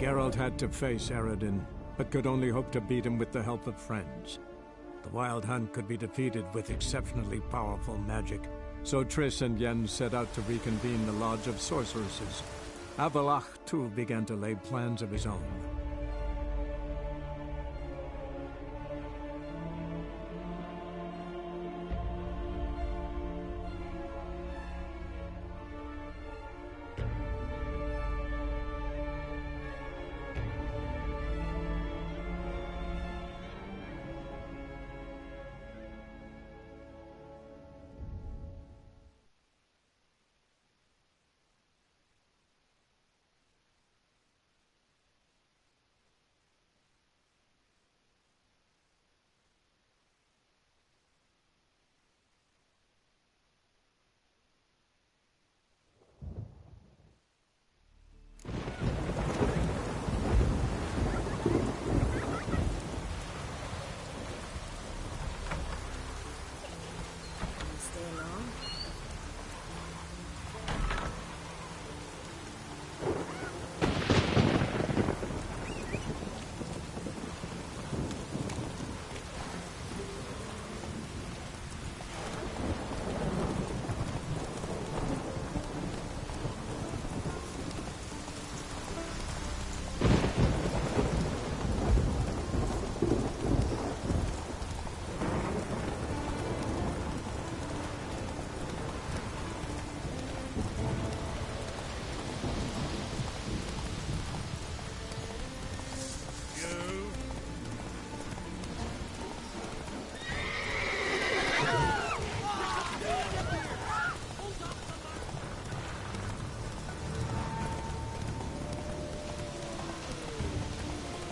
Geralt had to face Eredin, but could only hope to beat him with the help of friends. The Wild Hunt could be defeated with exceptionally powerful magic, so Triss and Yen set out to reconvene the Lodge of Sorceresses. Avalach, too, began to lay plans of his own.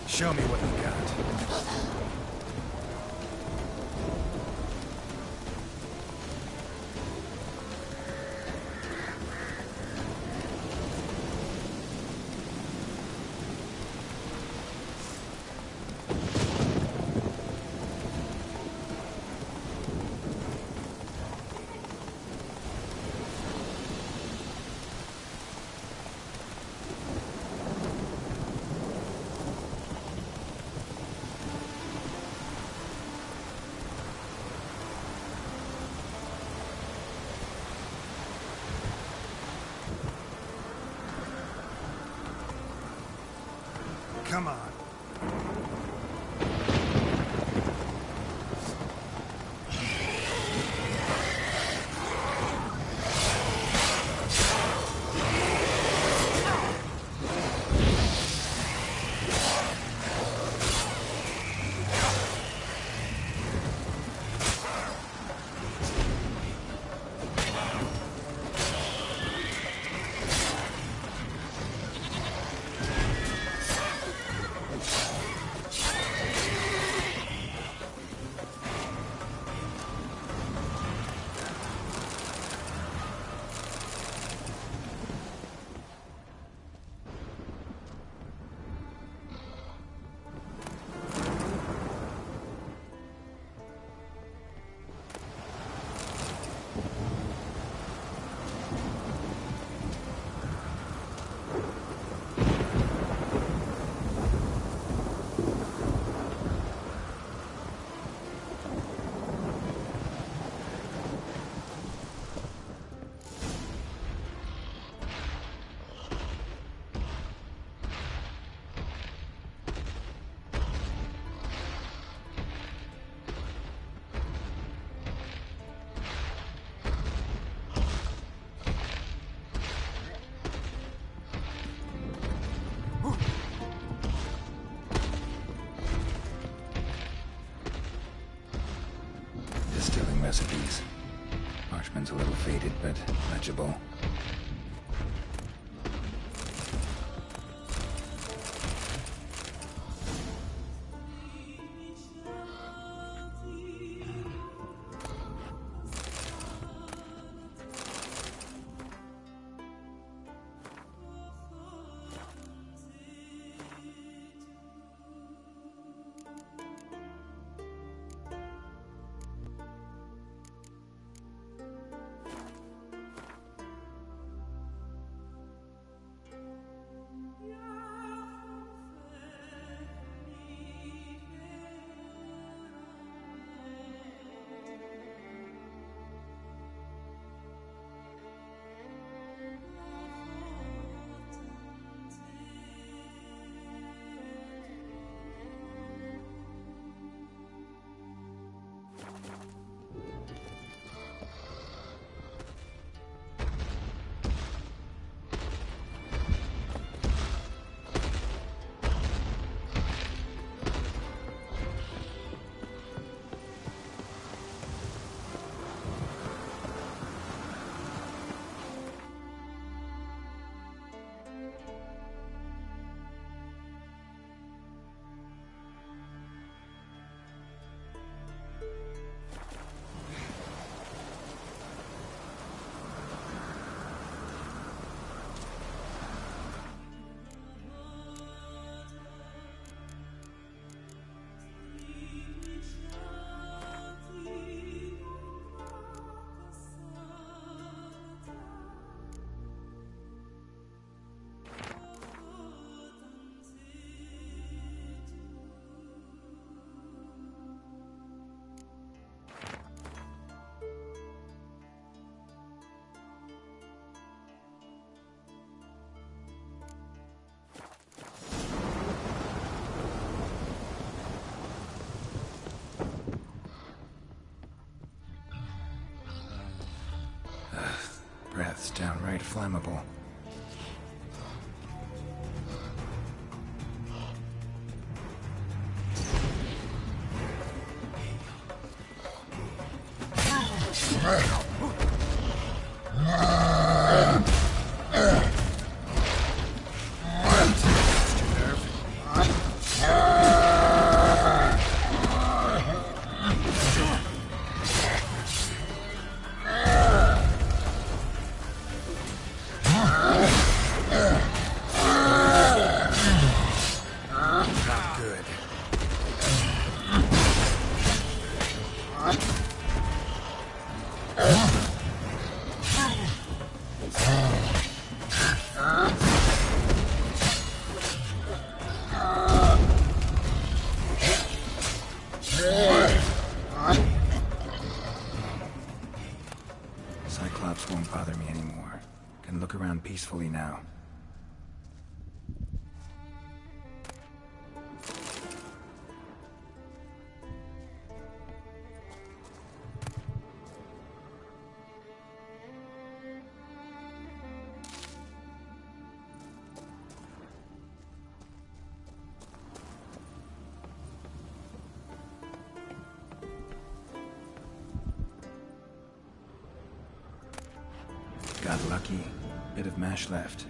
Show me what you got. Come on. Distilling recipes. Parchment's a little faded, but legible. Breath's downright flammable. Cyclops won't bother me anymore. Can look around peacefully now. Got lucky. Bit of mash left.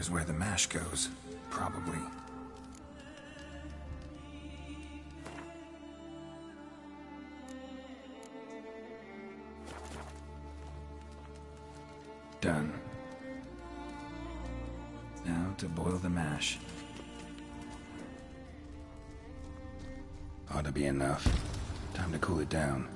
Here's where the mash goes. Probably. Done. Now to boil the mash. Ought to be enough. Time to cool it down.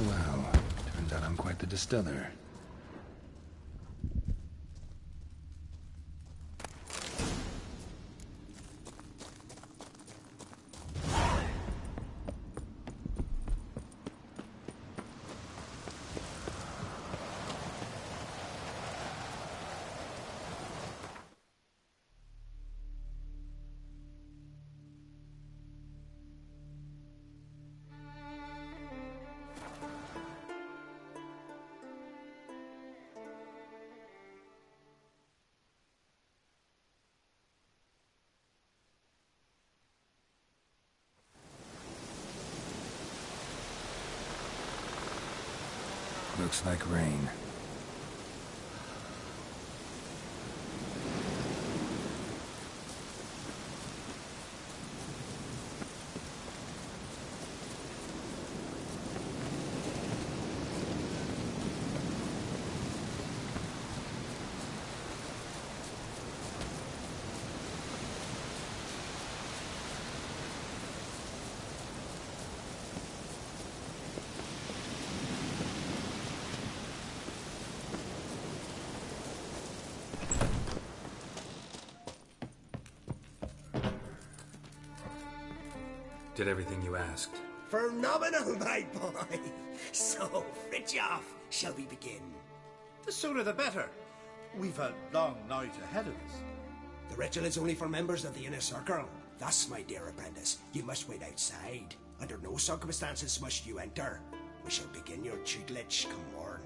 Well, turns out I'm quite the distiller. Looks like rain. Did everything you asked. Phenomenal, my boy. So, Fritjof, shall we begin? The sooner the better. We've a long night ahead of us. The ritual is only for members of the inner circle. Thus, my dear apprentice, you must wait outside. Under no circumstances must you enter. We shall begin your tutelage come morn.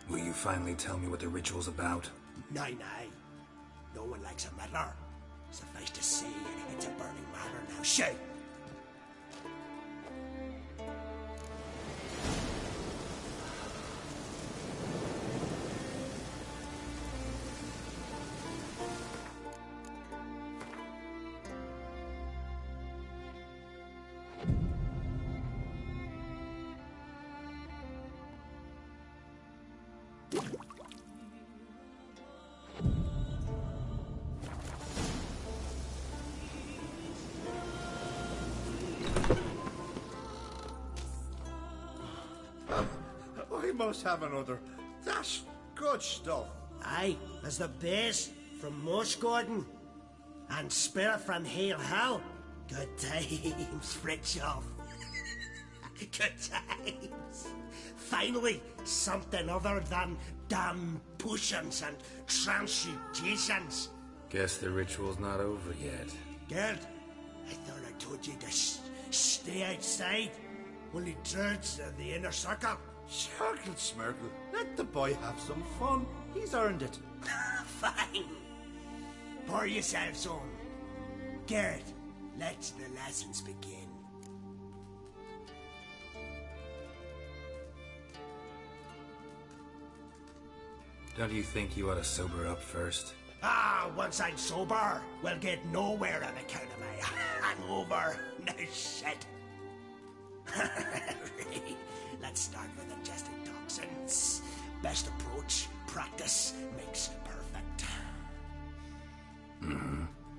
Will you finally tell me what the ritual's about? Nay. No one likes a meddler. Suffice to say, it's a burning matter now. Shout! I must have another. That's good stuff. Aye, as the base from Moss Garden and Spirit from Hale Hill. Good times, Fritjof. Good times. Finally, something other than damn potions and transmutations. Guess the ritual's not over yet. Gerd, I thought I told you to stay outside. Only dreads of the inner circle. Smirkle, Smirkle. Let the boy have some fun. He's earned it. Fine. Pour yourselves on. Gerd, let the lessons begin. Don't you think you ought to sober up first? Ah, once I'm sober, we'll get nowhere on account of my hangover. No shit. Let's start with ingesting toxins. Best approach, practice makes perfect.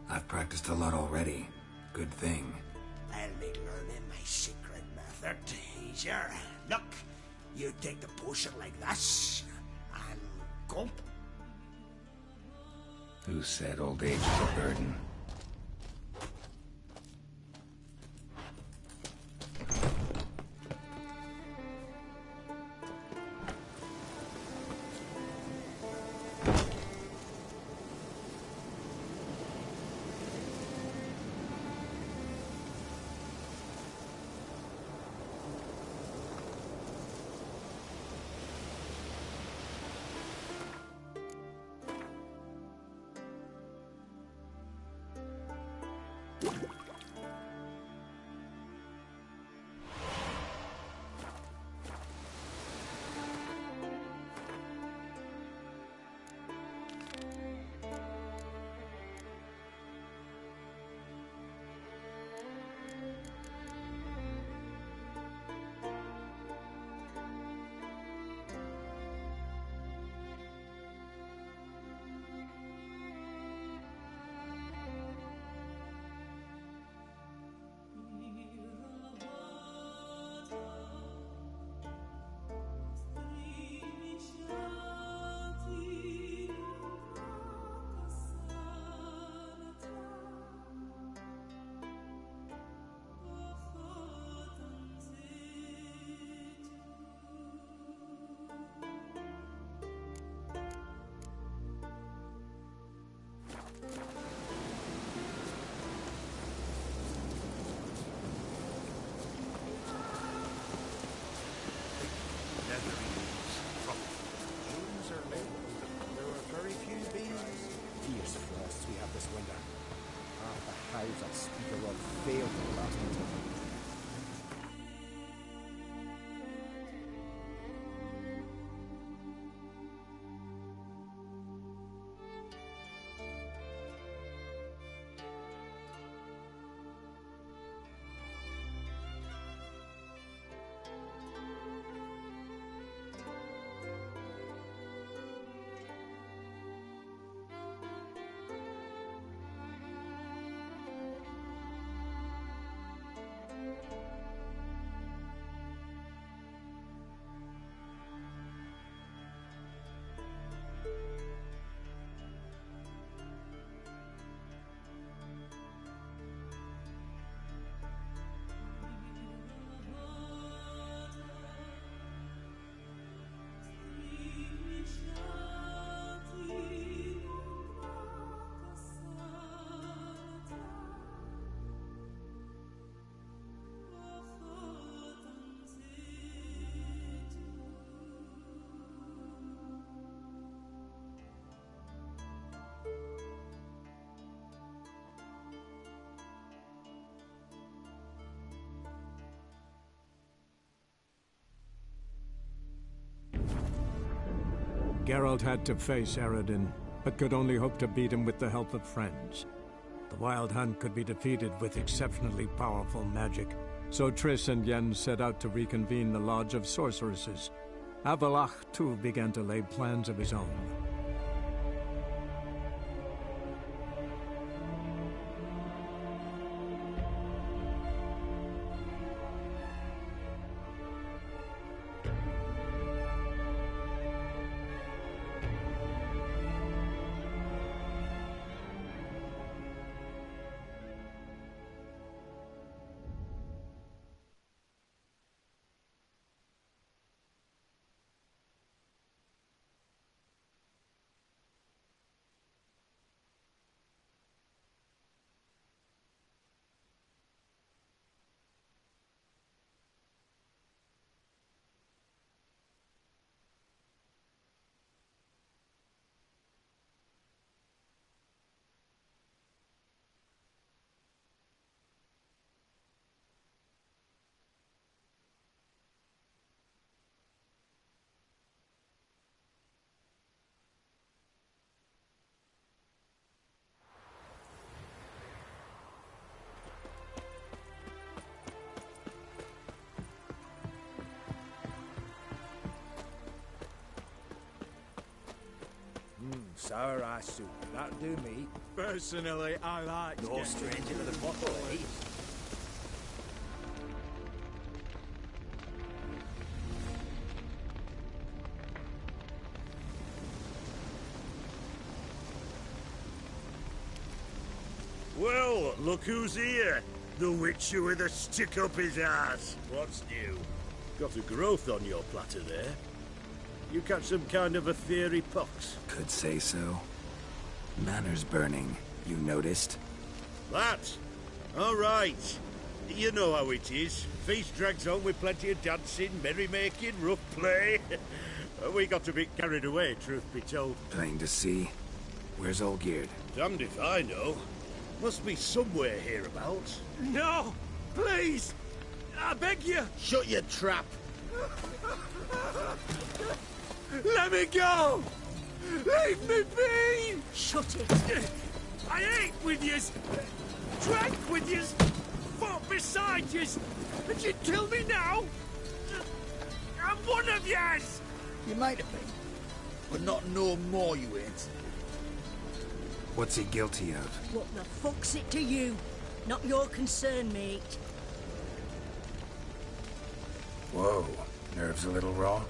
I've practiced a lot already. Good thing. I'll make learning my secret method easier. Look, you take the potion like this, and gulp. Who said old age is a burden? Fierce frosts we have this winter. Half the hives at Speaker Road failed to last winter. Geralt had to face Eredin, but could only hope to beat him with the help of friends. The Wild Hunt could be defeated with exceptionally powerful magic, so Triss and Yen set out to reconvene the Lodge of Sorceresses. Avalach, too, began to lay plans of his own. Sour rice soup. That'll do me. Personally, I like No stranger to the bottle, eh? Well, look who's here. The Witcher with a stick up his ass. What's new? Got a growth on your platter there. You catch some kind of a fiery pox? Could say so. Manor's burning. You noticed? That? All right. You know how it is. Feast drags on with plenty of dancing, merrymaking, rough play. We got a bit carried away, truth be told. Plain to see. Where's Olgierd? Damned if I know. Must be somewhere hereabouts. No! Please! I beg you! Shut your trap! Let me go! Leave me be! Shut it! I ate with yous! Drank with yous! Fought beside yous! And you'd kill me now? I'm one of yous! You might have been, but not no more you ain't. What's he guilty of? What the fuck's it to you? Not your concern, mate. Whoa. Nerves a little raw?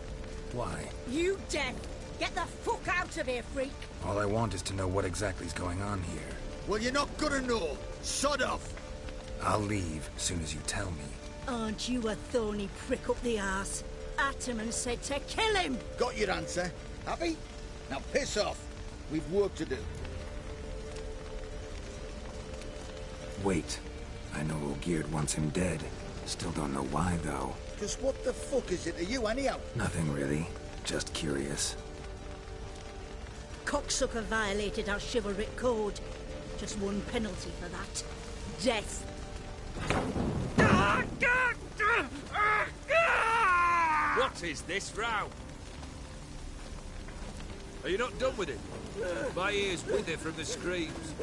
Why? You deaf! Get the fuck out of here, freak! All I want is to know what exactly is going on here. Well, you're not gonna know. Sod off. I'll leave as soon as you tell me. Aren't you a thorny prick up the arse? Ataman said to kill him! Got your answer. Happy? Now piss off. We've work to do. Wait. I know Olgierd wants him dead. Still don't know why, though. Just what the fuck is it to you, anyhow? Nothing really. Just curious. Cocksucker violated our chivalric code. Just one penalty for that. Death. What is this row? Are you not done with it? My ears wither from the screams.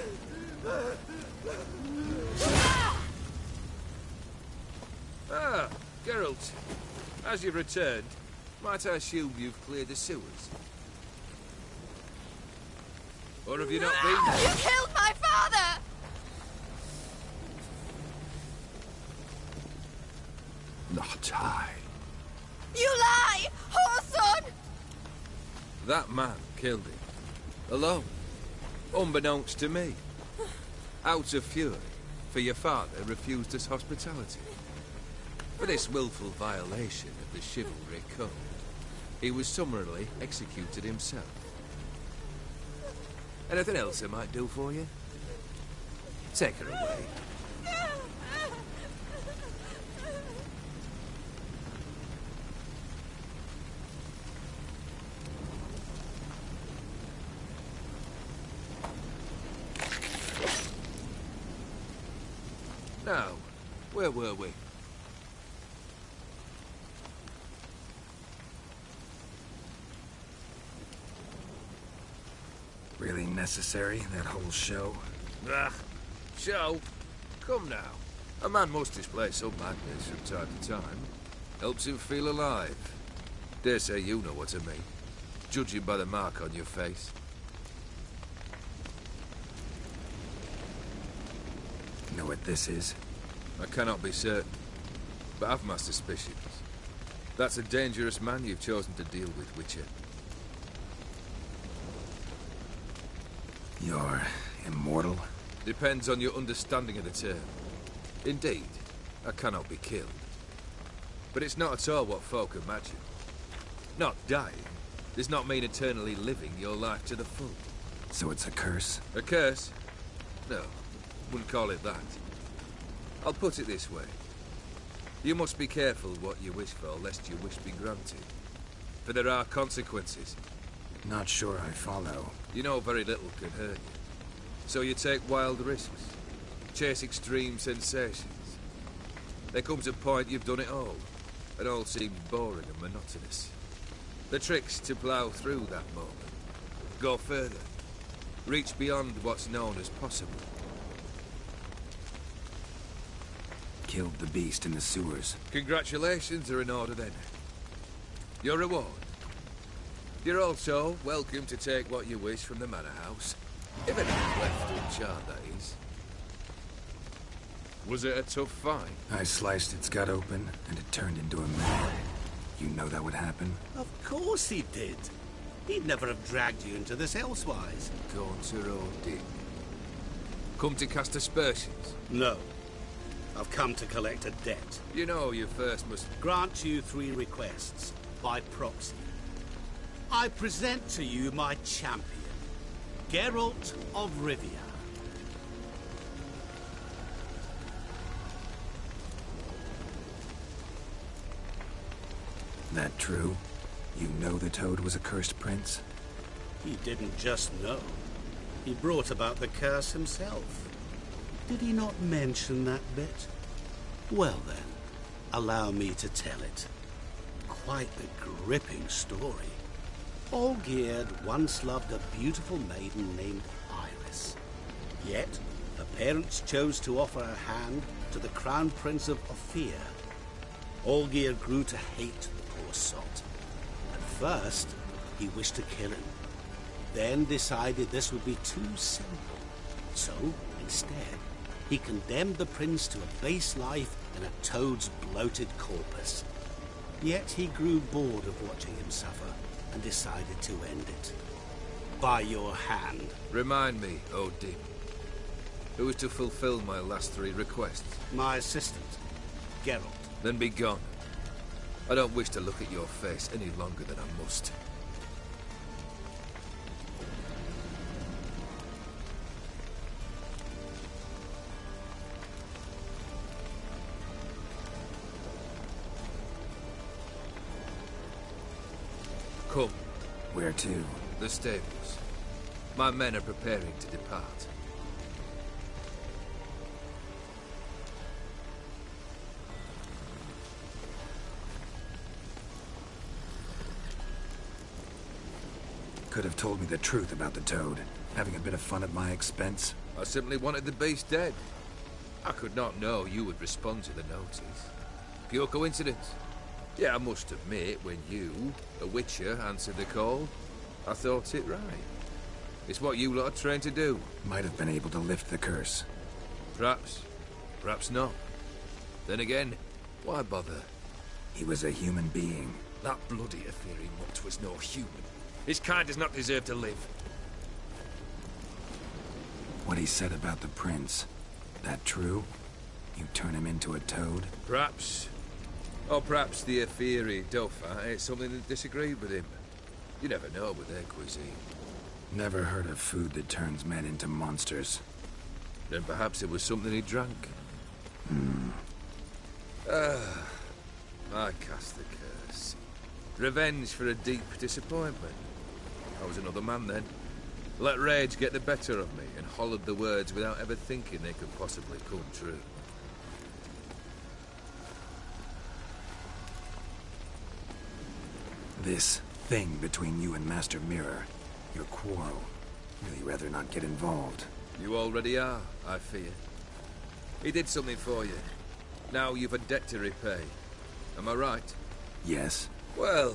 Ah, Geralt. As you've returned, might I assume you've cleared the sewers? Or have you not been there? You killed my father! Not I. You lie! Whoreson! That man killed him. Alone. Unbeknownst to me. Out of fury, for your father refused us hospitality. For this willful violation of the chivalry code, he was summarily executed himself. Anything else I might do for you? Take her away. Now, where were we? Really necessary, that whole show? Ah, show? Come now. A man must display some madness from time to time. Helps him feel alive. Dare say you know what I mean. Judging by the mark on your face. Know what this is? I cannot be certain, but I've my suspicions. That's a dangerous man you've chosen to deal with, Witcher. You're immortal? Depends on your understanding of the term. Indeed, I cannot be killed. But it's not at all what folk imagine. Not dying does not mean eternally living your life to the full. So it's a curse? A curse? No, wouldn't call it that. I'll put it this way. You must be careful what you wish for, lest your wish be granted. For there are consequences. Not sure I follow. You know very little can hurt you. So you take wild risks. Chase extreme sensations. There comes a point you've done it all. It all seems boring and monotonous. The trick's to plough through that moment. Go further. Reach beyond what's known as possible. Killed the beast in the sewers. Congratulations are in order then. Your reward. You're also welcome to take what you wish from the manor house. If it ain't left unchart, that is. Was it a tough fight? I sliced its gut open, and it turned into a man. You know that would happen? Of course he did. He'd never have dragged you into this elsewise. Gaunter or Dick? Come to cast aspersions? No. I've come to collect a debt. You know you first must... Grant you 3 requests, by proxy. I present to you my champion, Geralt of Rivia. That true? You know the Toad was a cursed prince? He didn't just know. He brought about the curse himself. Did he not mention that bit? Well then, allow me to tell it. Quite the gripping story. Olgierd once loved a beautiful maiden named Iris. Yet, her parents chose to offer her hand to the Crown Prince of Ophir. Olgierd grew to hate the poor sot. At first, he wished to kill him. Then decided this would be too simple. So, instead, he condemned the prince to a base life in a toad's bloated corpus. Yet he grew bored of watching him suffer and decided to end it. By your hand. Remind me, Odin. Who is to fulfill my last 3 requests? My assistant, Geralt. Then be gone. I don't wish to look at your face any longer than I must. Come. Where to? The stables. My men are preparing to depart. Could have told me the truth about the Toad, having a bit of fun at my expense. I simply wanted the beast dead. I could not know you would respond to the notice. Pure coincidence. Yeah, I must admit, when you, a witcher, answered the call, I thought it right. It's what you lot are trained to do. Might have been able to lift the curse. Perhaps. Perhaps not. Then again, why bother? He was a human being. That bloody Ethereal mutt was no human. His kind does not deserve to live. What he said about the prince, that true? You turn him into a toad? Perhaps. Or perhaps the Ethereal Dauphin ate something that disagreed with him. You never know with their cuisine. Never heard of food that turns men into monsters. Then perhaps it was something he drank. I cast the curse. Revenge for a deep disappointment. I was another man then. Let rage get the better of me and hollered the words without ever thinking they could possibly come true. This thing between you and Master Mirror, your quarrel, really rather not get involved. You already are, I fear. He did something for you. Now you've a debt to repay. Am I right? Yes. Well,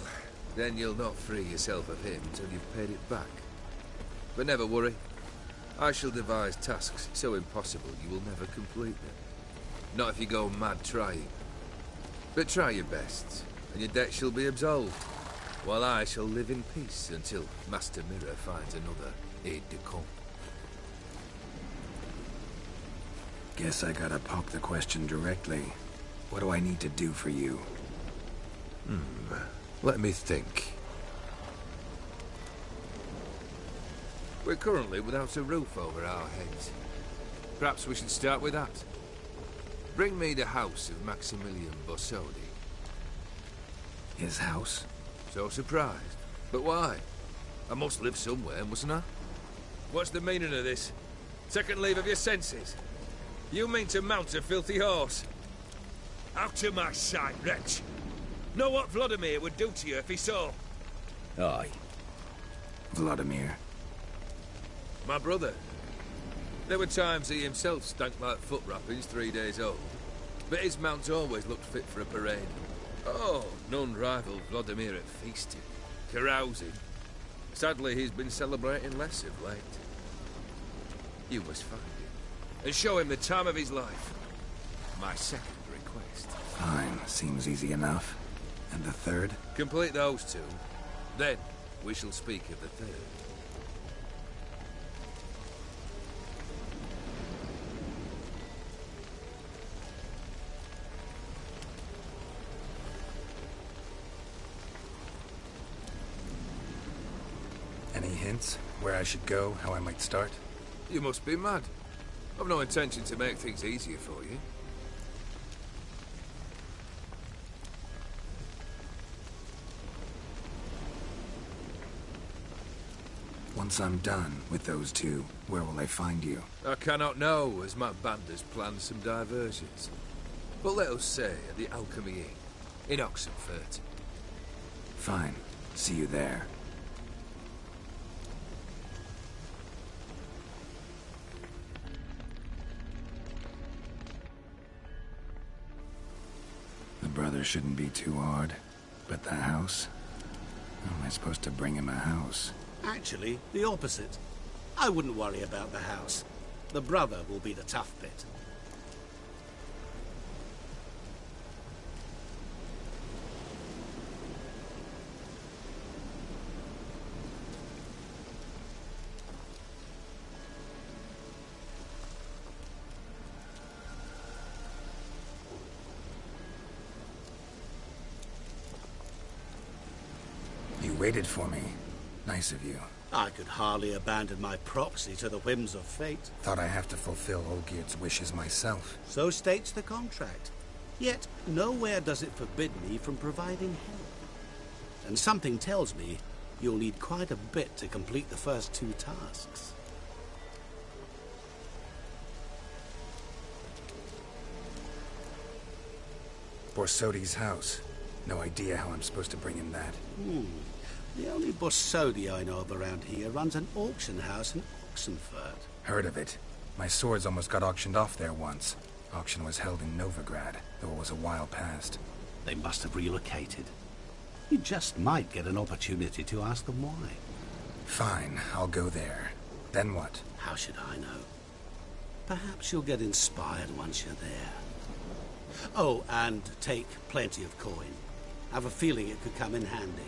then you'll not free yourself of him till you've paid it back. But never worry. I shall devise tasks so impossible you will never complete them. Not if you go mad trying. But try your best, and your debt shall be absolved, while I shall live in peace until Master Mirror finds another aide-de-camp. Guess I gotta pop the question directly. What do I need to do for you? Let me think. We're currently without a roof over our heads. Perhaps we should start with that. Bring me the house of Maximilian Bossodi. His house? So surprised. But why? I must live somewhere, mustn't I? What's the meaning of this? Second leave of your senses? You mean to mount a filthy horse? Out of my sight, wretch! Know what Vladimir would do to you if he saw? Aye. Vladimir. My brother. There were times he himself stank like foot wrappings 3 days old. But his mount always looked fit for a parade. Oh, none rivaled Vladimir at feasting, carousing, Sadly, he's been celebrating less of late. You must find him, and show him the time of his life. My second request. Fine, seems easy enough. And the third? Complete those two. Then, we shall speak of the third. Any hints? Where I should go? How I might start? You must be mad. I've no intention to make things easier for you. Once I'm done with those two, where will I find you? I cannot know, as my band has planned some diversions. But let us say at the Alchemy Inn, in Oxenfurt. Fine. See you there. The brother shouldn't be too hard. But the house? How am I supposed to bring him a house? Actually, the opposite. I wouldn't worry about the house. The brother will be the tough bit. You waited for me. Nice of you. I could hardly abandon my proxy to the whims of fate. Thought I have to fulfill Olgierd's wishes myself. So states the contract. Yet, nowhere does it forbid me from providing help. And something tells me you'll need quite a bit to complete the first two tasks. Borsodi's house. No idea how I'm supposed to bring him that. The only Borsodi I know of around here runs an auction house in Oxenfurt. Heard of it. My swords almost got auctioned off there once. Auction was held in Novigrad, though it was a while past. They must have relocated. You just might get an opportunity to ask them why. Fine, I'll go there. Then what? How should I know? Perhaps you'll get inspired once you're there. Oh, and take plenty of coin. Have a feeling it could come in handy.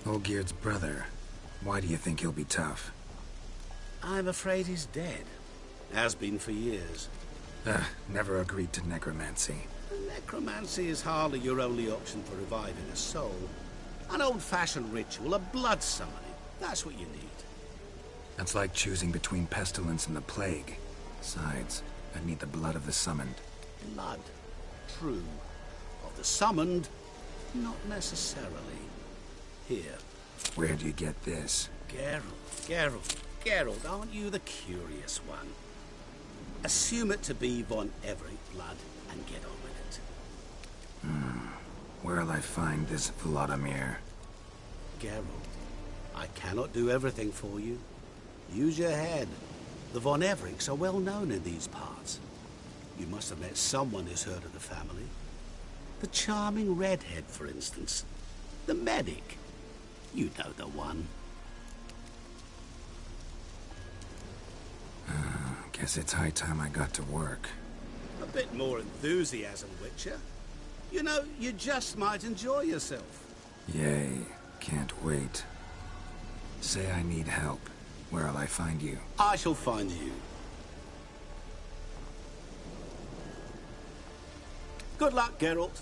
Olgierd's brother. Why do you think he'll be tough? I'm afraid he's dead. Has been for years. Never agreed to necromancy. Necromancy is hardly your only option for reviving a soul. An old-fashioned ritual, a blood summoning. That's what you need. That's like choosing between pestilence and the plague. Besides, I'd need the blood of the summoned. Blood. True. Of the summoned, not necessarily. Here. Where do you get this? Geralt, aren't you the curious one? Assume it to be von Everett blood and get on with it. Where'll I find this Vladimir? Geralt, I cannot do everything for you. Use your head. The von Evericks are well known in these parts. You must have met someone who's heard of the family. The charming redhead, for instance. The medic. You know the one. Guess it's high time I got to work. A bit more enthusiasm, Witcher. You know, you just might enjoy yourself. Yay. Can't wait. Say I need help. Where'll I find you? I shall find you. Good luck, Geralt.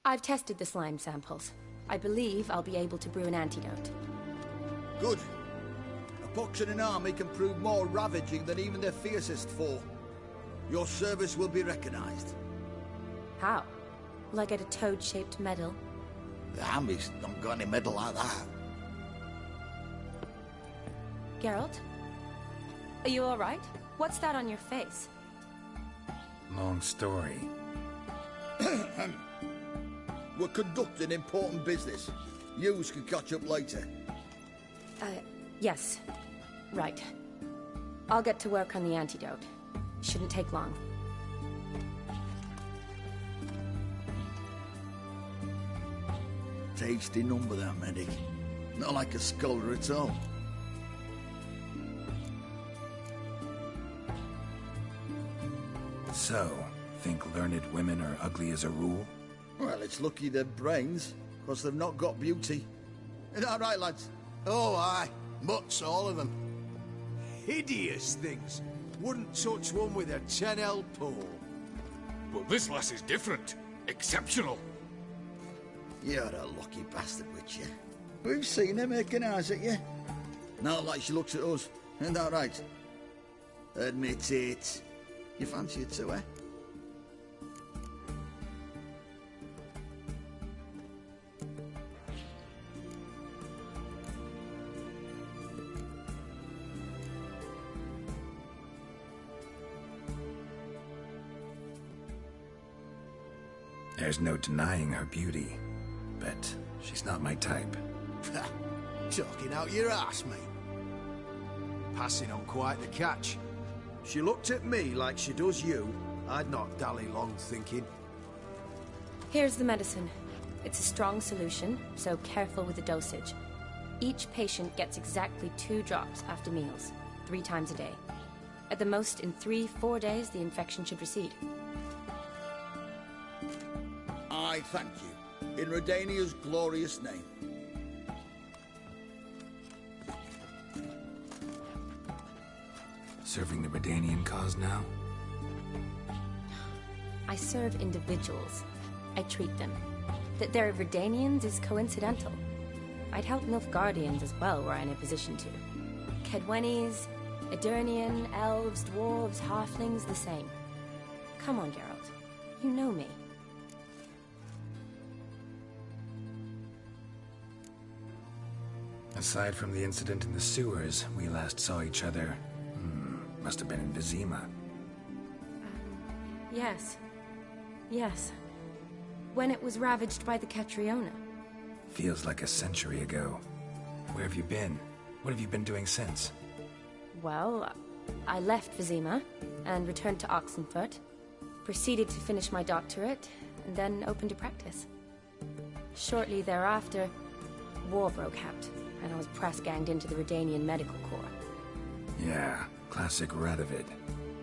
I've tested the slime samples. I believe I'll be able to brew an antidote. Good. A pox in an army can prove more ravaging than even their fiercest foe. Your service will be recognized. How? Will I get a toad-shaped medal? The army's not got any medal like that. Geralt? Are you alright? What's that on your face? Long story. We're conducting important business. Yous can catch up later. Yes. Right. I'll get to work on the antidote. Shouldn't take long. Tasty number, that medic. Not like a scholar at all. So, think learned women are ugly as a rule? Well, it's lucky they've brains, because they've not got beauty. Is that right, lads? Oh, aye. Mutts, all of them. Hideous things. Wouldn't touch one with a 10L pole. But this lass is different. Exceptional. You're a lucky bastard, witch, you. We've seen her making eyes at you. Not like she looks at us. Isn't that right? Admit it. You fancy it too, eh? There's no denying her beauty, but she's not my type. Talking out your ass, mate. Passing on quite the catch. She looked at me like she does you. I'd not dally long thinking. Here's the medicine. It's a strong solution, so careful with the dosage. Each patient gets exactly 2 drops after meals, 3 times a day. At the most, in 3-4 days, the infection should recede. I thank you, in Redania's glorious name. Serving the Redanian cause now? I serve individuals. I treat them. That they're Verdanians is coincidental. I'd help Nilfgaardians as well were I in a position to. Kedwenis, Edirnian, elves, dwarves, halflings, the same. Come on, Geralt. You know me. Aside from the incident in the sewers, we last saw each other... must have been in Vizima. Yes. Yes. When it was ravaged by the Catriona. Feels like a century ago. Where have you been? What have you been doing since? Well, I left Vizima and returned to Oxenfurt. Proceeded to finish my doctorate, and then opened a practice. Shortly thereafter, war broke out, and I was press-ganged into the Redanian Medical Corps. Yeah, classic Radovid.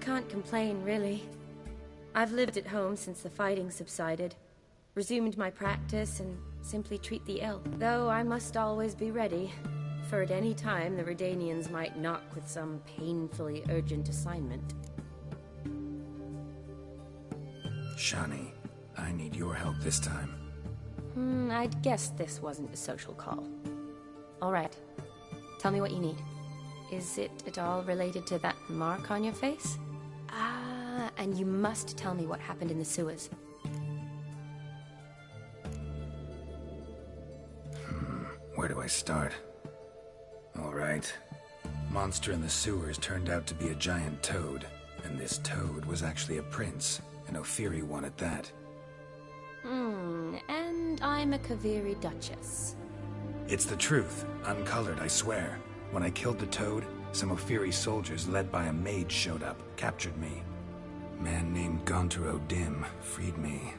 Can't complain, really. I've lived at home since the fighting subsided, resumed my practice, and simply treat the ill. Though I must always be ready, for at any time the Redanians might knock with some painfully urgent assignment. Shani, I need your help this time. I'd guessed this wasn't a social call. All right. Tell me what you need. Is it at all related to that mark on your face? Ah, and you must tell me what happened in the sewers. Where do I start? All right. Monster in the sewers turned out to be a giant toad, and this toad was actually a prince, an Ophiri one at that. And I'm a Kaviri Duchess. It's the truth, uncolored, I swear. When I killed the toad, some Ophiri soldiers led by a mage showed up, captured me. A man named Gontaro Dim freed me.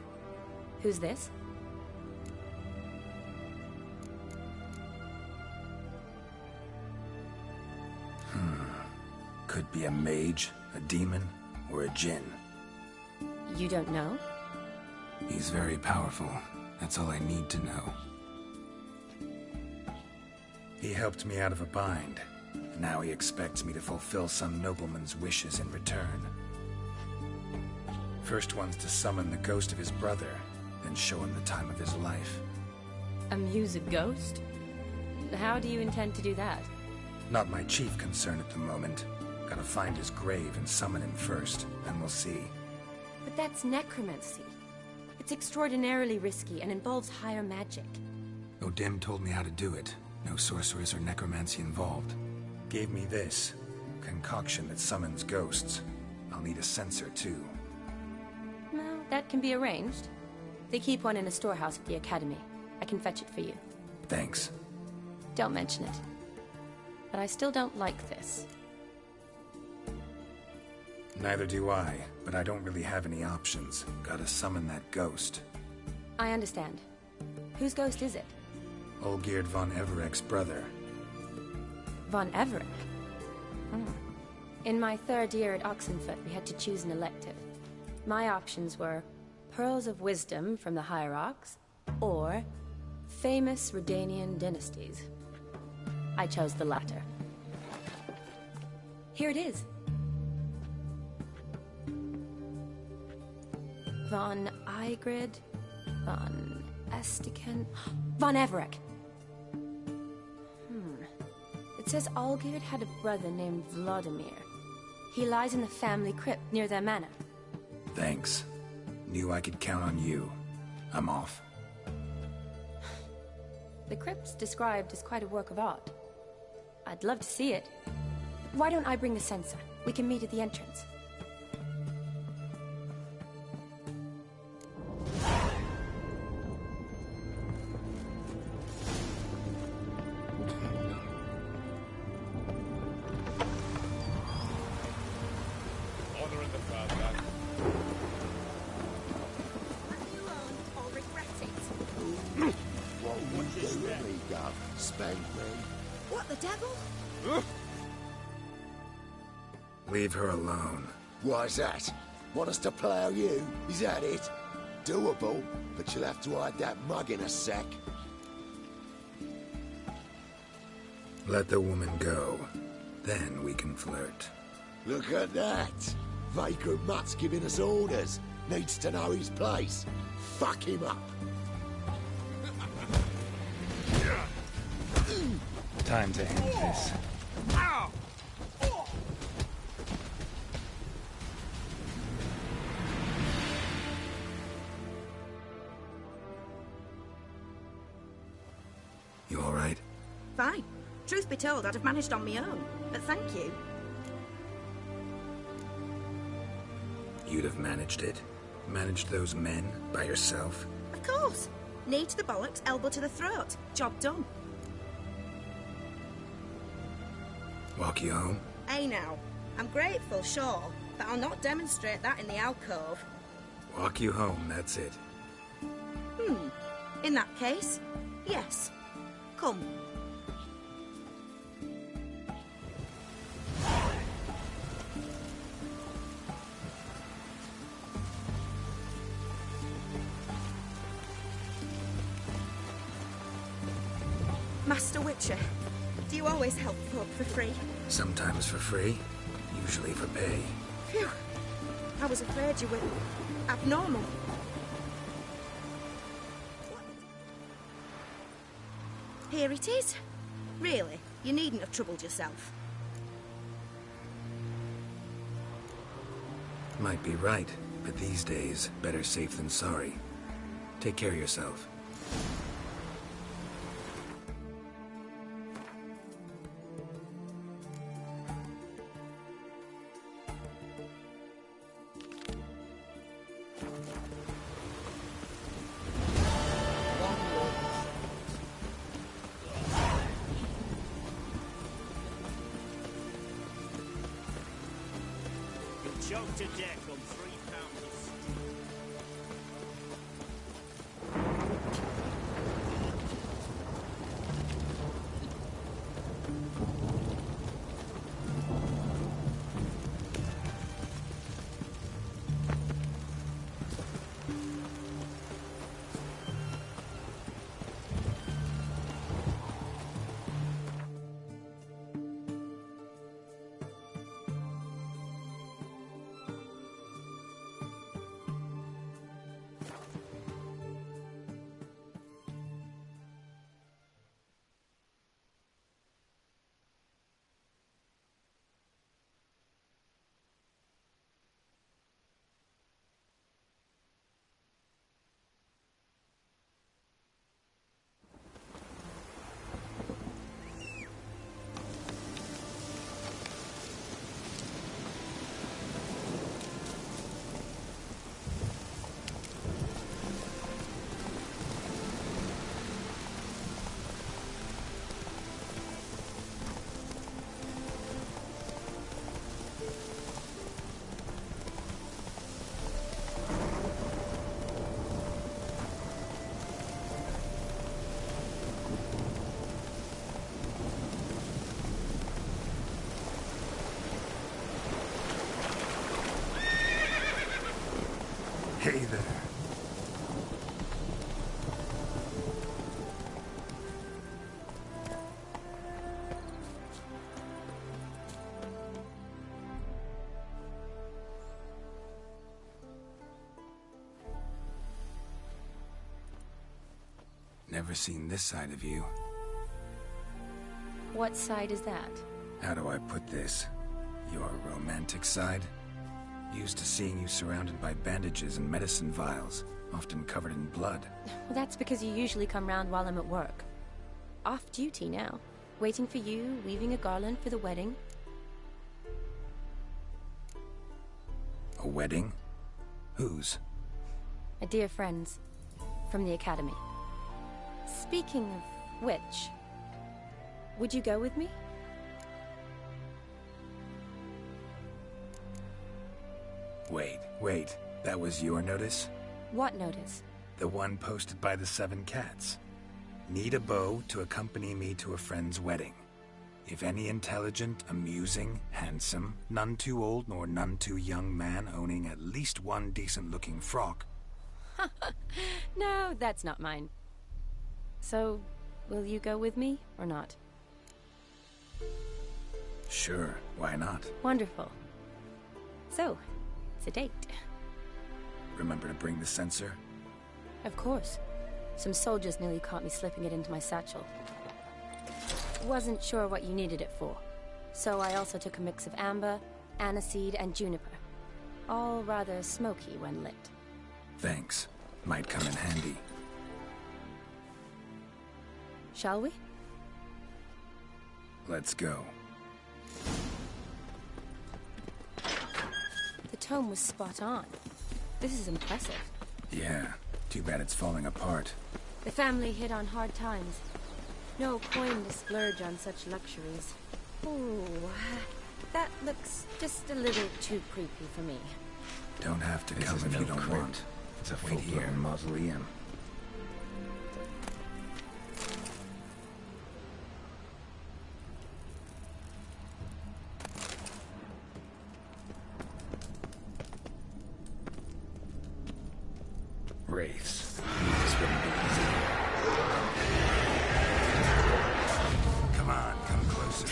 Who's this? Could be a mage, a demon, or a djinn. You don't know? He's very powerful. That's all I need to know. He helped me out of a bind. Now he expects me to fulfill some nobleman's wishes in return. First one's to summon the ghost of his brother, then show him the time of his life. Amuse a ghost? How do you intend to do that? Not my chief concern at the moment. Gotta find his grave and summon him first, then we'll see. But that's necromancy. It's extraordinarily risky and involves higher magic. O'Dim told me how to do it. No sorcerers or necromancy involved. Gave me this concoction that summons ghosts. I'll need a sensor too. Well, that can be arranged. They keep one in a storehouse at the academy. I can fetch it for you. Thanks. Don't mention it. But I still don't like this. Neither do I, but I don't really have any options. Gotta summon that ghost. I understand. Whose ghost is it? Olgierd von Evereck's brother. Von Evereck? In my third year at Oxenfoot, we had to choose an elective. My options were Pearls of Wisdom from the Hierarchs, or Famous Redanian Dynasties. I chose the latter. Here it is. Von Igrid, Von Estiken, Von Evereck. It says Olgierd had a brother named Vladimir. He lies in the family crypt near their manor. Thanks. Knew I could count on you. I'm off. The crypt's described as quite a work of art. I'd love to see it. Why don't I bring the sensor? We can meet at the entrance. What the devil? Leave her alone. Why's that? Want us to plough you? Is that it? Doable, but you'll have to hide that mug in a sec. Let the woman go. Then we can flirt. Look at that! Vagrant Mutt's giving us orders. Needs to know his place. Fuck him up. Time to end this. You all right? Fine. Truth be told, I'd have managed on my own. But thank you. You'd have managed it? Managed those men by yourself? Of course. Knee to the bollocks, elbow to the throat. Job done. Walk you home? Hey now. I'm grateful, sure, but I'll not demonstrate that in the alcove. Walk you home, that's it. In that case, yes. Come. Master Witcher, do you always help folk for free? Sometimes for free, usually for pay. Phew. I was afraid you were abnormal. Here it is. Really, you needn't have troubled yourself. Might be right, but these days, better safe than sorry. Take care of yourself. Choked to death on £3 of stew. Hey there. Never seen this side of you. What side is that? How do I put this? Your romantic side? Used to seeing you surrounded by bandages and medicine vials, often covered in blood. Well, that's because you usually come round while I'm at work. Off duty now. Waiting for you, weaving a garland for the wedding. A wedding? Whose? A dear friend's. From the academy. Speaking of which, would you go with me? Wait. That was your notice? What notice? The one posted by the 7 cats. Need a beau to accompany me to a friend's wedding. If any intelligent, amusing, handsome, none too old nor none too young man owning at least one decent-looking frock. No, that's not mine. So, will you go with me, or not? Sure, why not? Wonderful. So, it's a date. Remember to bring the sensor? Of course. Some soldiers nearly caught me slipping it into my satchel. Wasn't sure what you needed it for, so I also took a mix of amber, aniseed, and juniper. All rather smoky when lit. Thanks. Might come in handy. Shall we? Let's go. The tome was spot on. This is impressive. Yeah, too bad it's falling apart. The family hit on hard times. No coin to splurge on such luxuries. Ooh, that looks just a little too creepy for me. Don't have to come if you don't want. It's a full-blown mausoleum. Wraiths. This wouldn't be easy. Come on, come closer.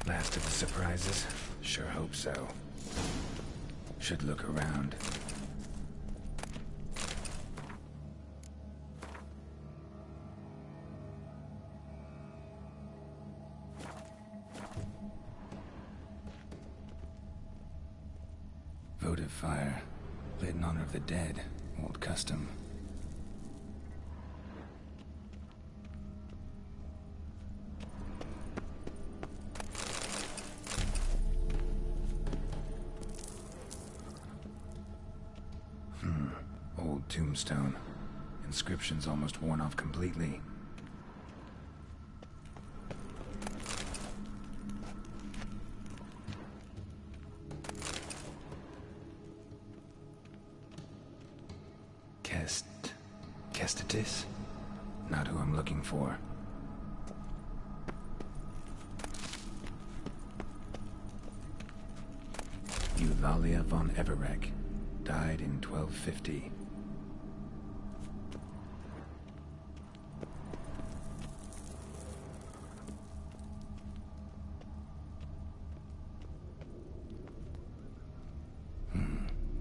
Last of the surprises? Sure hope so. Should look around. Votive fire. Lit in honor of the dead. Old custom. Old tombstone. Inscription's almost worn off completely. Kestatis? Not who I'm looking for. Eulalia von Everegg. died in 1250.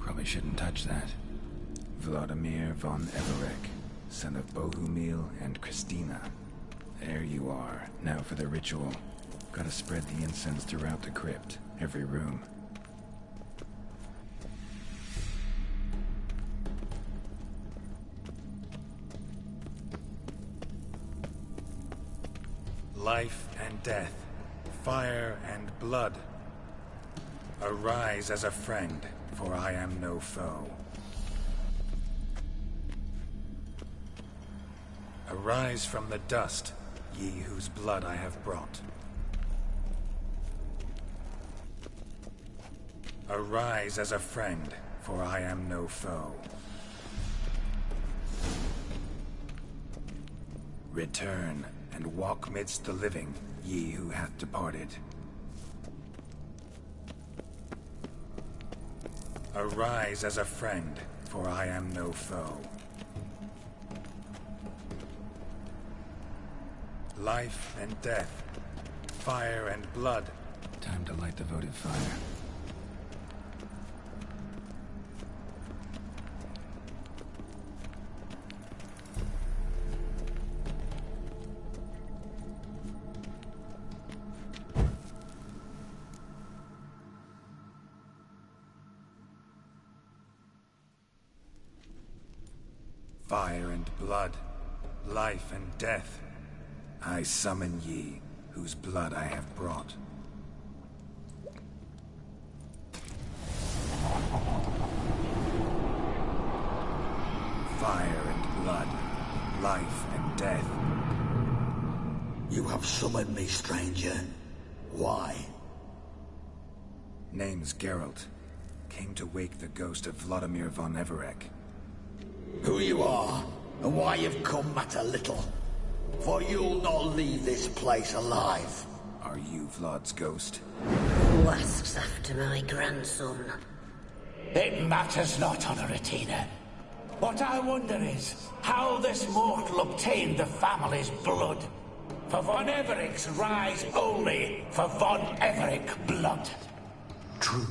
Probably shouldn't touch that. Vladimir von Everek, son of Bohumil and Christina. There you are. Now for the ritual. Gotta spread the incense throughout the crypt, every room. Life and death, fire and blood. Arise as a friend, for I am no foe. Arise from the dust, ye whose blood I have brought. Arise as a friend, for I am no foe. Return, and walk midst the living, ye who hath departed. Arise as a friend, for I am no foe. Life and death, fire and blood. Time to light the votive fire. Fire and blood, life and death. I summon ye, whose blood I have brought. Fire and blood, life and death. You have summoned me, stranger. Why? Name's Geralt. Came to wake the ghost of Vladimir von Everek. Who you are, and why you've come matter little. For you'll not leave this place alive. Are you Vlad's ghost? Who asks after my grandson? It matters not, Honoratina. What I wonder is how this mortal obtained the family's blood. For von Everek's rise only for von Everek blood. True.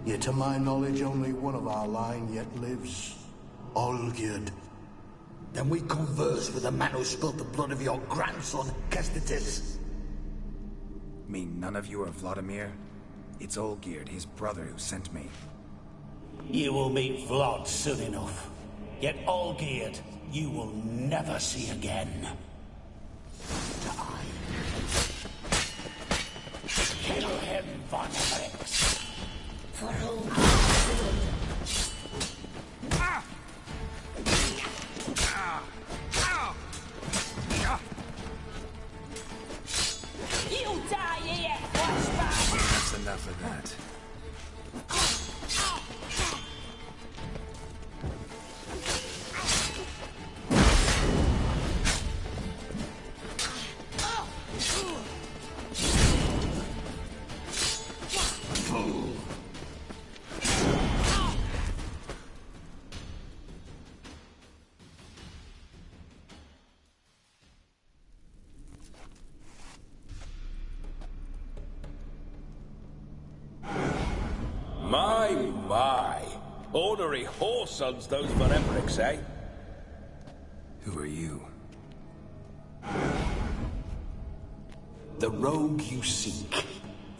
Yet to my knowledge, only one of our line yet lives. Olgierd. Then we converse with the man who spilled the blood of your grandson, Kestitis. Mean none of you are Vladimir? It's Olgierd, his brother, who sent me. You will meet Vlad soon enough. Yet Olgierd, you will never see again. Die. Kill him, von Evereks. For Olgierd. You'll die here, flashback! That's enough of that. My. Ornery whoresons, those von Evereks, eh? Who are you? The rogue you seek.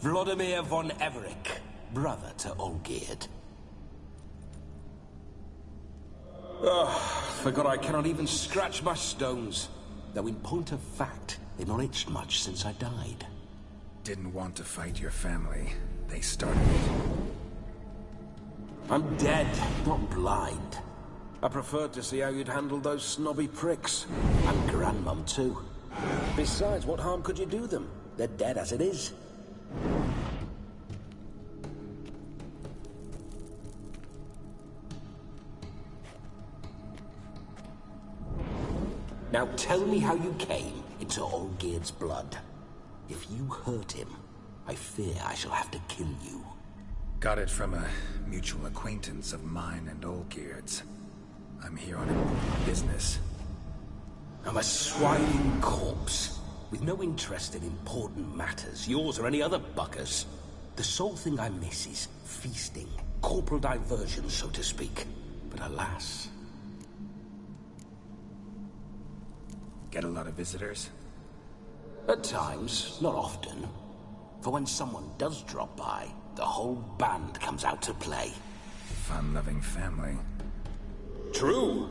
Vladimir von Everek, brother to Olgierd. Forgot I cannot even scratch my stones. Though in point of fact, they've not itched much since I died. Didn't want to fight your family. They started it. I'm dead, not blind. I preferred to see how you'd handle those snobby pricks. And Grandmum, too. Besides, what harm could you do them? They're dead as it is. Now tell me how you came into Olgierd's blood. If you hurt him, I fear I shall have to kill you. Got it from a mutual acquaintance of mine and Olgierd's. I'm here on important business. I'm a swining corpse, with no interest in important matters, yours or any other buggers. The sole thing I miss is feasting, corporal diversion, so to speak. But alas... Get a lot of visitors? At times, not often. For when someone does drop by, the whole band comes out to play. Fun-loving family. True.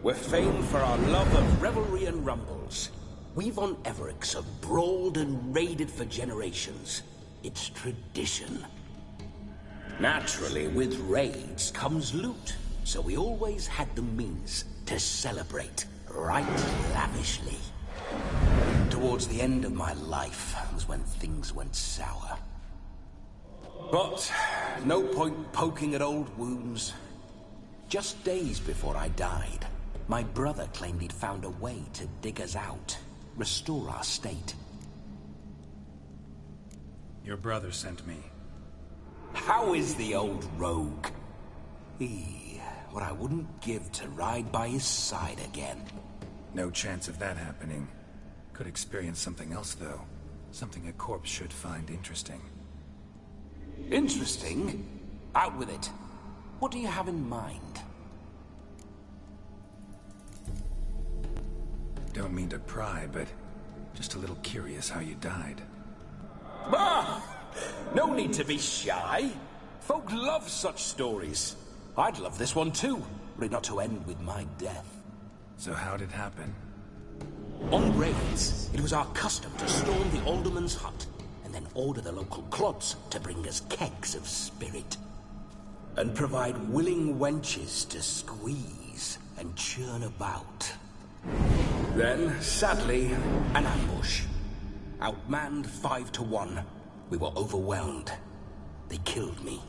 We're famed for our love of revelry and rumbles. We von Evericks have brawled and raided for generations. It's tradition. Naturally, with raids comes loot, so we always had the means to celebrate right lavishly. Towards the end of my life was when things went sour. But no point poking at old wounds. Just days before I died, my brother claimed he'd found a way to dig us out, restore our state. Your brother sent me. How is the old rogue? What I wouldn't give to ride by his side again. No chance of that happening. Could experience something else, though. Something a corpse should find interesting. Interesting? Out with it. What do you have in mind? Don't mean to pry, but just a little curious how you died. Ah! No need to be shy. Folk love such stories. I'd love this one too, were it not to end with my death. So how'd it happen? On raids, it was our custom to storm the alderman's hut, and then order the local clods to bring us kegs of spirit. And provide willing wenches to squeeze and churn about. Then, sadly, an ambush. Outmanned 5 to 1, we were overwhelmed. They killed me,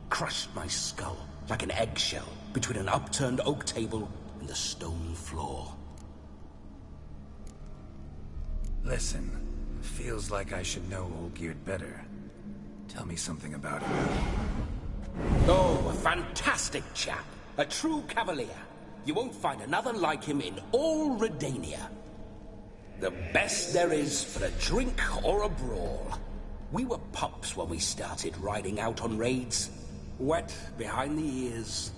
crushed my skull like an eggshell between an upturned oak table and the stone floor. Listen, feels like I should know Olgierd better. Tell me something about him. Oh, a fantastic chap. A true cavalier. You won't find another like him in all Redania. The best there is for a drink or a brawl. We were pups when we started riding out on raids. Wet behind the ears.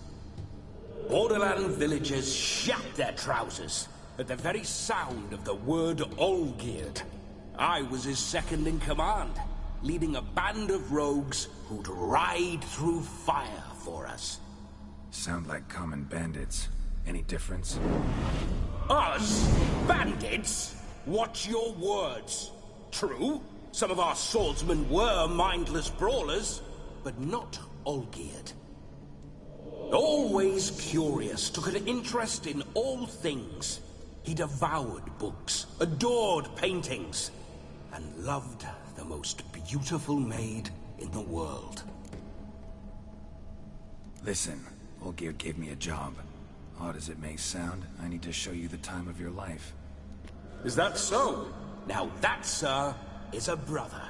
Borderland villagers shat their trousers at the very sound of the word Olgierd. I was his second in command, leading a band of rogues who'd ride through fire for us. Sound like common bandits. Any difference? Us? Bandits? Watch your words. True, some of our swordsmen were mindless brawlers, but not Olgierd. Always curious, took an interest in all things. He devoured books, adored paintings, and loved the most beautiful maid in the world. Listen, Olgierd gave me a job. Odd as it may sound, I need to show you the time of your life. Is that so? Now that, sir, is a brother.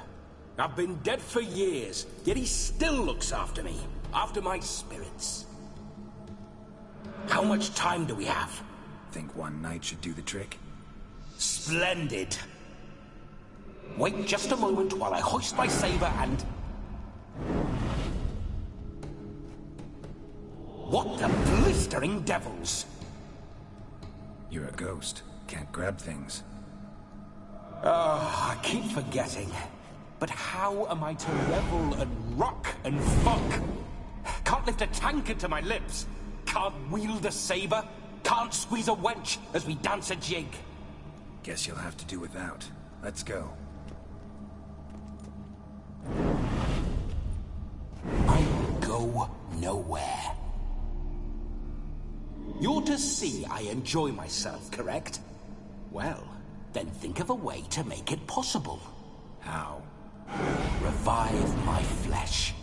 I've been dead for years, yet he still looks after me, after my spirits. How much time do we have? Think one night should do the trick? Splendid. Wait just a moment while I hoist my saber and... What the blistering devils? You're a ghost. Can't grab things. I keep forgetting. But how am I to revel and rock and fuck? Can't lift a tankard to my lips. Can't wield a saber. Can't squeeze a wench as we dance a jig. Guess you'll have to do without. Let's go. I will go nowhere. You're to see I enjoy myself, correct? Well, then think of a way to make it possible. How? Revive my flesh.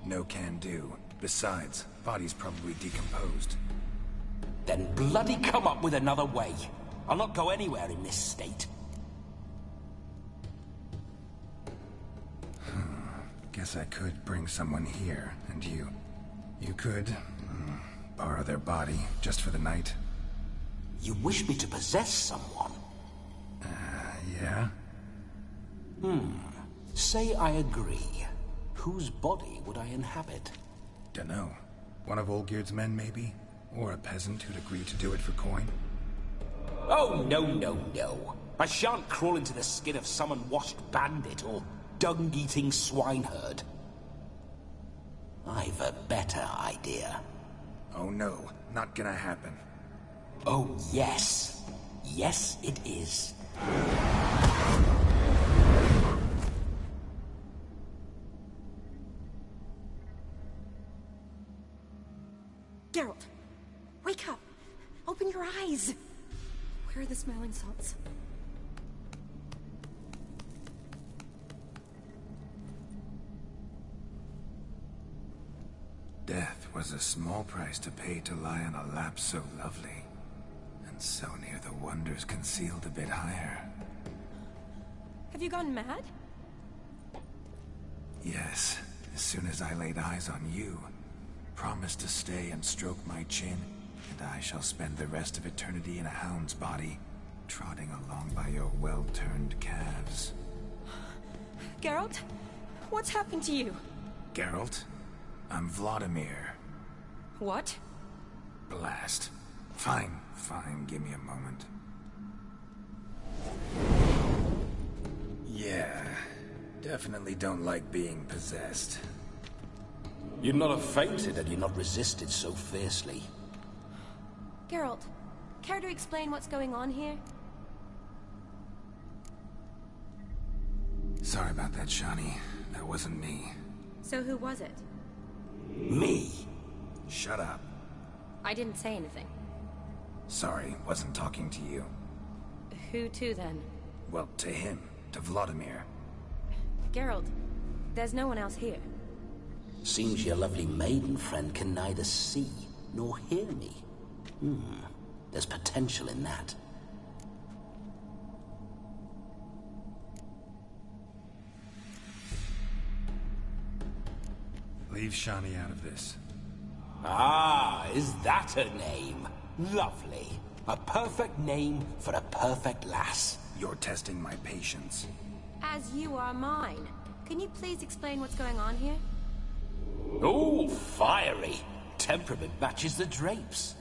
No can do. Besides, body's probably decomposed. Then bloody come up with another way. I'll not go anywhere in this state. Guess I could bring someone here, and you could borrow their body just for the night. You wish me to possess someone? Yeah? Say I agree. Whose body would I inhabit? Dunno. One of Olgierd's men, maybe? Or a peasant who'd agree to do it for coin? Oh, no. I shan't crawl into the skin of some unwashed bandit or dung-eating swineherd. I've a better idea. Oh no, not gonna happen. Oh, yes. Yes, it is. Geralt, wake up! Open your eyes! Where are the smelling salts? Death was a small price to pay to lie on a lap so lovely, and so near the wonders concealed a bit higher. Have you gone mad? Yes, as soon as I laid eyes on you, promise to stay and stroke my chin, and I shall spend the rest of eternity in a hound's body, trotting along by your well-turned calves. Geralt, what's happened to you? Geralt? I'm Vladimir. What? Blast. Fine, give me a moment. Yeah, definitely don't like being possessed. You'd not have fainted had you not resisted so fiercely. Geralt, care to explain what's going on here? Sorry about that, Shani. That wasn't me. So who was it? Me? Shut up. I didn't say anything. Sorry, wasn't talking to you. Who to, then? Well, to him. To Vladimir. Geralt, there's no one else here. Seems your lovely maiden friend can neither see nor hear me. There's potential in that. Leave Shani out of this. Ah, is that her name? Lovely. A perfect name for a perfect lass. You're testing my patience. As you are mine. Can you please explain what's going on here? Oh, fiery. Temperament matches the drapes.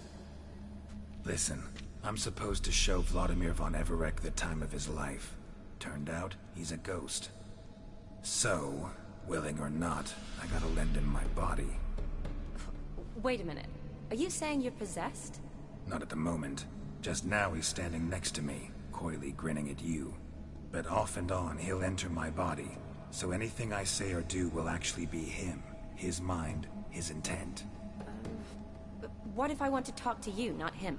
Listen, I'm supposed to show Vladimir von Everec the time of his life. Turned out, he's a ghost. So, willing or not, I gotta lend him my body. Wait a minute. Are you saying you're possessed? Not at the moment. Just now he's standing next to me, coyly grinning at you. But off and on, he'll enter my body. So anything I say or do will actually be him. His mind, his intent. What if I want to talk to you, not him?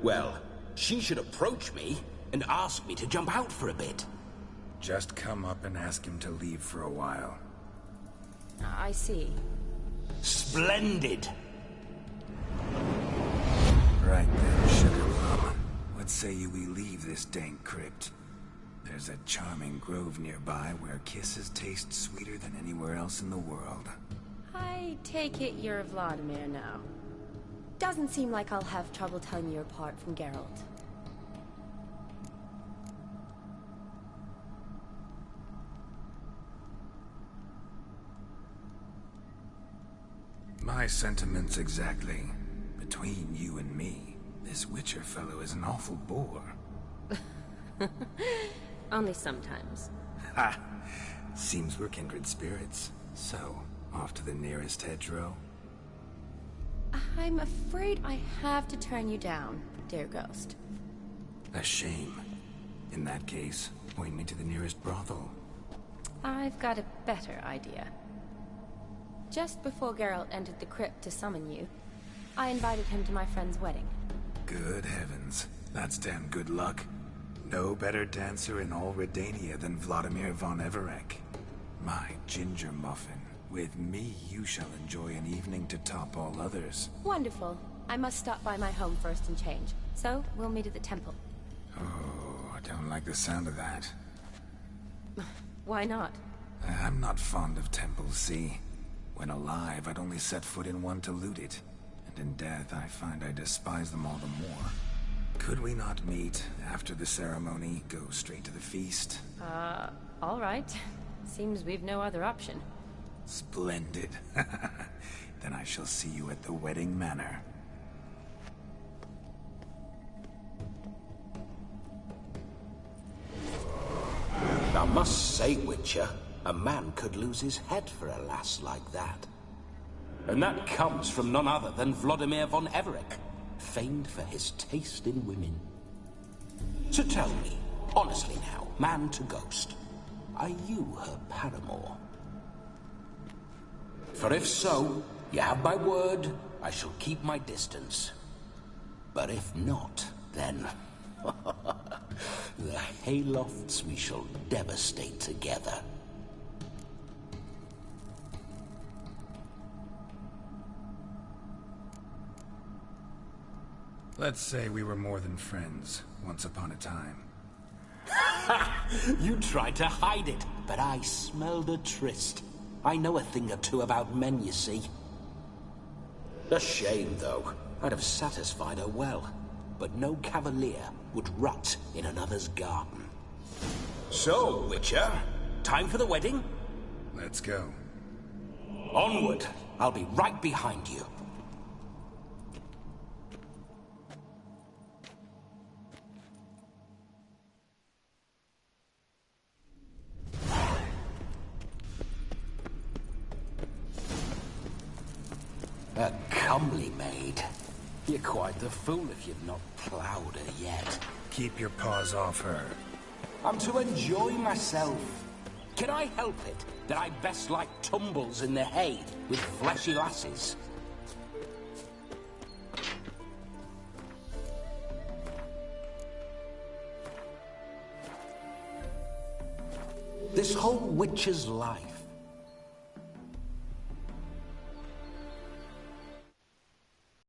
Well, she should approach me and ask me to jump out for a bit. Just come up and ask him to leave for a while. I see. Splendid! Right then, sugar mama. What say you we leave this dank crypt? There's a charming grove nearby where kisses taste sweeter than anywhere else in the world. I take it you're Vladimir now. Doesn't seem like I'll have trouble telling you apart from Geralt. My sentiments exactly. Between you and me, this Witcher fellow is an awful bore. Only sometimes. Ha! Seems we're kindred spirits. So, off to the nearest hedgerow? I'm afraid I have to turn you down, dear ghost. A shame. In that case, point me to the nearest brothel. I've got a better idea. Just before Geralt entered the crypt to summon you, I invited him to my friend's wedding. Good heavens. That's damn good luck. No better dancer in all Redania than Vladimir von Everec. My ginger muffin. With me, you shall enjoy an evening to top all others. Wonderful. I must stop by my home first and change. So, we'll meet at the temple. Oh, I don't like the sound of that. Why not? I'm not fond of temples, see? When alive, I'd only set foot in one to loot it. And in death, I find I despise them all the more. Could we not meet after the ceremony, go straight to the feast? All right. Seems we've no other option. Splendid. Then I shall see you at the wedding manor. I must say, Witcher, a man could lose his head for a lass like that. And that comes from none other than Vladimir von Everec, famed for his taste in women. So tell me, honestly now, man to ghost, are you her paramour? For if so, you have my word, I shall keep my distance. But if not, then... the haylofts we shall devastate together. Let's say we were more than friends, once upon a time. You tried to hide it, but I smelled a tryst. I know a thing or two about men, you see. A shame, though. I'd have satisfied her well. But no cavalier would rot in another's garden. So, Witcher, time for the wedding? Let's go. Onward! I'll be right behind you. A comely maid. You're quite the fool if you've not ploughed her yet. Keep your paws off her. I'm to enjoy myself. Can I help it that I best like tumbles in the hay with fleshy lasses? This whole witcher's life